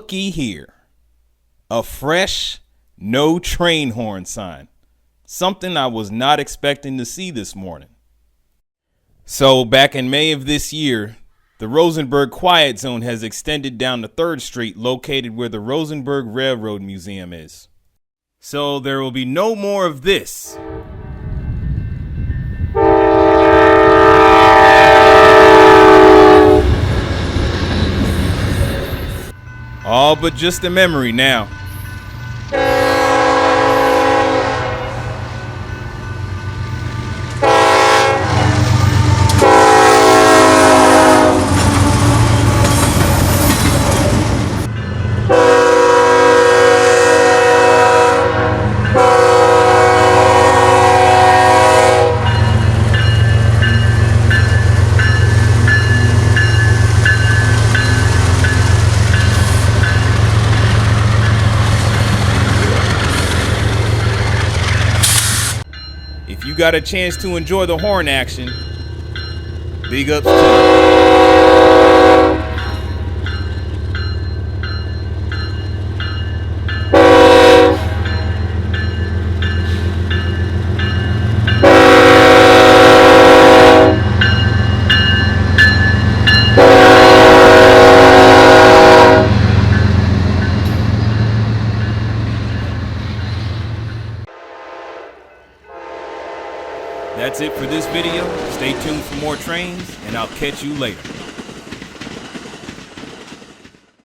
Looky here. A fresh, no train horn sign. Something I was not expecting to see this morning. So back in May of this year, the Rosenberg Quiet Zone has extended down to 3rd Street, located where the Rosenberg Railroad Museum is. So there will be no more of this. All but just a memory now. If you got a chance to enjoy the horn action, big ups to you. That's it for this video. Stay tuned for more trains, and I'll catch you later.